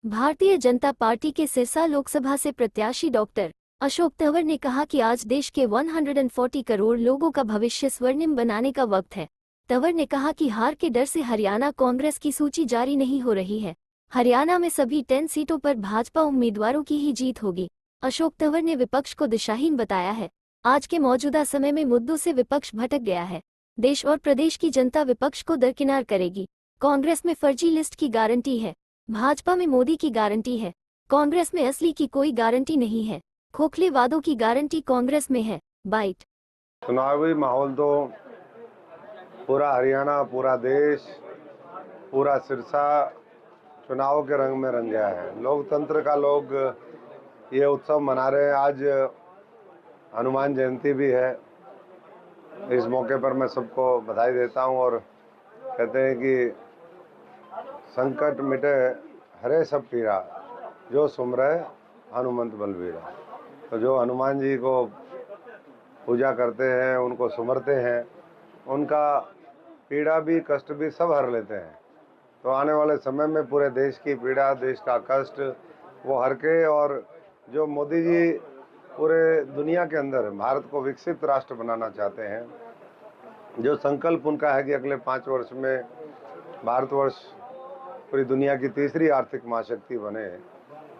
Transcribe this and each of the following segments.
Bharatiya Janata party के सिरसा लोकसभा से प्रत्याशी डॉक्टर अशोक तंवर ने कहा कि आज देश के 140 करोड़ लोगों का भविष्य स्वर्णिम बनाने का वक्त है। तंवर ने कहा कि हार के डर से हरियाणा कांग्रेस की सूची जारी नहीं हो रही है। हरियाणा में सभी 10 सीटों पर भाजपा उम्मीदवारों की ही जीत होगी। अशोक तंवर ने विपक्ष को दिशाहीन बताया है। आज के मौजूदा समय में मुद्दों से विपक्ष भटक गया है। देश और प्रदेश की जनता विपक्ष को दरकिनार करेगी। कांग्रेस में फर्जी लिस्ट की गारंटी है, भाजपा में मोदी की गारंटी है। कांग्रेस में असली की कोई गारंटी नहीं है। खोखले वादों की गारंटी कांग्रेस में है। बाइट। चुनावी माहौल तो पूरा हरियाणा, पूरा देश, पूरा सिरसा चुनाव के रंग में रंग गया है। लोकतंत्र का लोग ये उत्सव मना रहे हैं। आज हनुमान जयंती भी है। इस मौके पर मैं सबको बधाई देता हूं और कहते हैं कि संकट मिटे हरे सब पीरा, जो सुमरे हनुमंत बलबीरा। तो जो हनुमान जी को पूजा करते हैं, उनको सुमरते हैं, उनका पीड़ा भी कष्ट भी सब हर लेते हैं। तो आने वाले समय में पूरे देश की पीड़ा, देश का कष्ट वो हर के, और जो मोदी जी पूरे दुनिया के अंदर भारत को विकसित राष्ट्र बनाना चाहते हैं, जो संकल्प उनका है कि अगले 5 वर्ष में भारतवर्ष पूरी दुनिया की तीसरी आर्थिक महाशक्ति बने,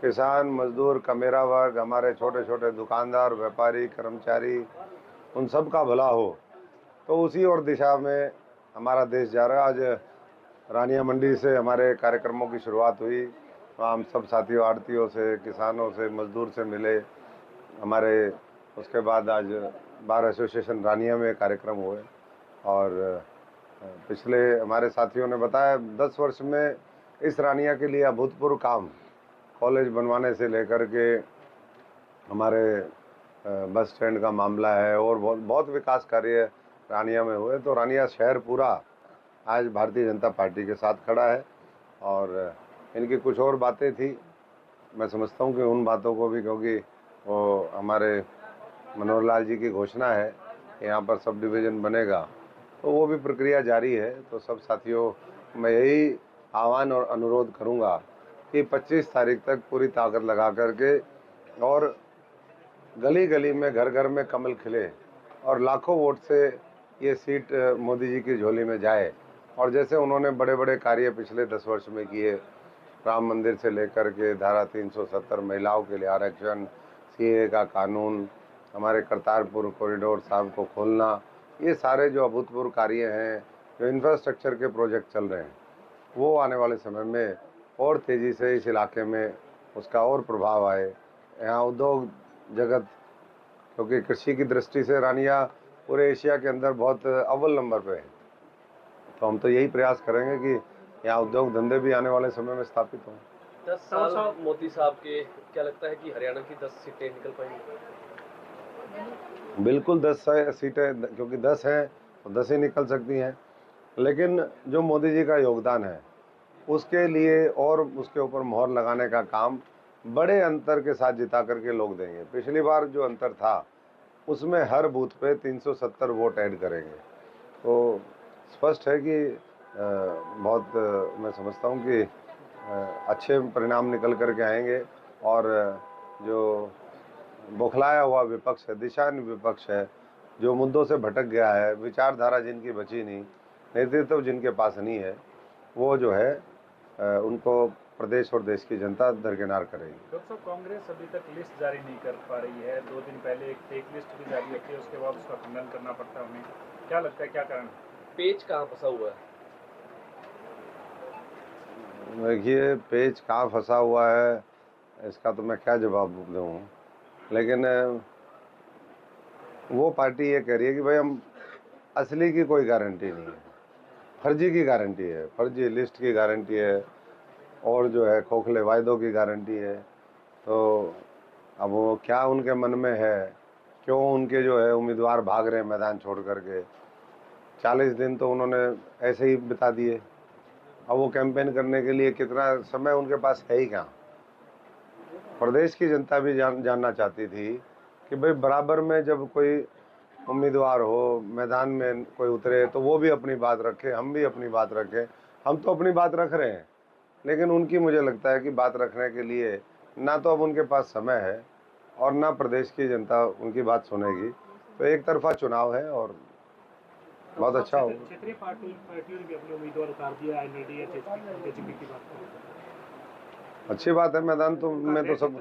किसान, मजदूर, कमेरा वर्ग, हमारे छोटे छोटे दुकानदार, व्यापारी, कर्मचारी, उन सब का भला हो, तो उसी और दिशा में हमारा देश जा रहा है। आज रानिया मंडी से हमारे कार्यक्रमों की शुरुआत हुई। वहाँ हम सब साथियों, आड़तियों से, किसानों से, मजदूर से मिले हमारे। उसके बाद आज बार एसोसिएशन रानिया में कार्यक्रम हुए और पिछले हमारे साथियों ने बताया 10 वर्ष में इस रानिया के लिए अभूतपूर्व काम, कॉलेज बनवाने से लेकर के हमारे बस स्टैंड का मामला है और बहुत विकास कार्य रानिया में हुए। तो रानिया शहर पूरा आज भारतीय जनता पार्टी के साथ खड़ा है। और इनकी कुछ और बातें थी, मैं समझता हूँ कि उन बातों को भी, क्योंकि वो हमारे मनोहर लाल जी की घोषणा है यहाँ पर सब डिवीज़न बनेगा, तो वो भी प्रक्रिया जारी है। तो सब साथियों, मैं यही आह्वान और अनुरोध करूँगा कि 25 तारीख तक पूरी ताकत लगा करके और गली गली में, घर घर में कमल खिले और लाखों वोट से ये सीट मोदी जी की झोली में जाए। और जैसे उन्होंने बड़े बड़े कार्य पिछले 10 वर्ष में किए, राम मंदिर से लेकर के धारा 370, महिलाओं के लिए आरक्षण, सीए का कानून, हमारे करतारपुर कॉरिडोर साहब को खोलना, ये सारे जो अभूतपूर्व कार्य हैं, जो इंफ्रास्ट्रक्चर के प्रोजेक्ट चल रहे हैं, वो आने वाले समय में और तेज़ी से इस इलाके में उसका और प्रभाव आए। यहाँ उद्योग जगत, क्योंकि कृषि की दृष्टि से रानिया पूरे एशिया के अंदर बहुत अव्वल नंबर पे है, तो हम तो यही प्रयास करेंगे कि यहाँ उद्योग धंधे भी आने वाले समय में स्थापित हों। 10 साल मोदी साहब के, क्या लगता है कि हरियाणा की 10 सीटें निकल पाएंगी? बिल्कुल 10 सीटें, क्योंकि 10 हैं तो 10 ही निकल सकती हैं। लेकिन जो मोदी जी का योगदान है उसके लिए और उसके ऊपर मोहर लगाने का काम बड़े अंतर के साथ जिता करके लोग देंगे। पिछली बार जो अंतर था उसमें हर बूथ पे 370 वोट ऐड करेंगे। तो स्पष्ट है कि बहुत मैं समझता हूँ कि अच्छे परिणाम निकल करके आएंगे। और जो बौखलाया हुआ विपक्ष है, दिशाहीन विपक्ष है, जो मुद्दों से भटक गया है, विचारधारा जिनकी बची नहीं, नेतृत्व जिनके पास नहीं है, वो जो है उनको प्रदेश और देश की जनता दरकिनार करेगी। डॉक्टर साहब, कांग्रेस अभी तक लिस्ट जारी नहीं कर पा रही है। 2 दिन पहले एक फेक लिस्ट भी जारी होती है, उसके बाद उसका खंडन करना पड़ता है उन्हें। क्या लगता है, क्या कारण? पेच कहाँ फंसा हुआ है? देखिए, पेच कहाँ फंसा हुआ है इसका तो मैं क्या जवाब दूँ, लेकिन वो पार्टी ये कह रही है कि भाई हम असली की कोई गारंटी नहीं है, फर्जी की गारंटी है, फर्जी लिस्ट की गारंटी है और जो है खोखले वायदों की गारंटी है। तो अब वो क्या उनके मन में है, क्यों उनके जो है उम्मीदवार भाग रहे हैं मैदान छोड़ करके। 40 दिन तो उन्होंने ऐसे ही बिता दिए। अब वो कैंपेन करने के लिए कितना समय उनके पास है ही कहाँ। प्रदेश की जनता भी जानना चाहती थी कि भाई बराबर में जब कोई उम्मीदवार हो, मैदान में कोई उतरे, तो वो भी अपनी बात रखे, हम भी अपनी बात रखें। हम तो अपनी बात रख रहे हैं, लेकिन उनकी मुझे लगता है कि बात रखने के लिए ना तो अब उनके पास समय है और ना प्रदेश की जनता उनकी बात सुनेगी। तो एक तरफा चुनाव है और बहुत अच्छा होगा। क्षेत्रीय पार्टियों ने भी अपने उम्मीदवार उतार दिया, एनएलडी या जेजेपी की बात करें। अच्छी बात है। मैदान तो में तो सब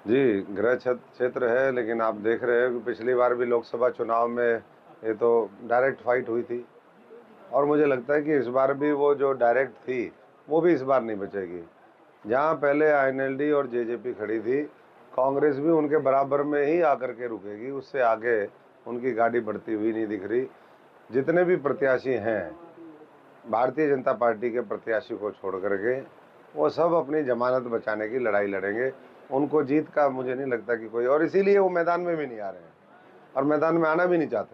जी गृह क्षेत्र है, लेकिन आप देख रहे हैं कि पिछली बार भी लोकसभा चुनाव में ये तो डायरेक्ट फाइट हुई थी और मुझे लगता है कि इस बार भी वो जो डायरेक्ट थी वो भी इस बार नहीं बचेगी। जहाँ पहले आईएनएलडी और जेजेपी खड़ी थी, कांग्रेस भी उनके बराबर में ही आकर के रुकेगी, उससे आगे उनकी गाड़ी बढ़ती हुई नहीं दिख रही। जितने भी प्रत्याशी हैं भारतीय जनता पार्टी के प्रत्याशी को छोड़ करके, वो सब अपनी जमानत बचाने की लड़ाई लड़ेंगे। उनको जीत का मुझे नहीं लगता कि कोई, और इसीलिए वो मैदान में भी नहीं आ रहे हैं और मैदान में आना भी नहीं चाहते।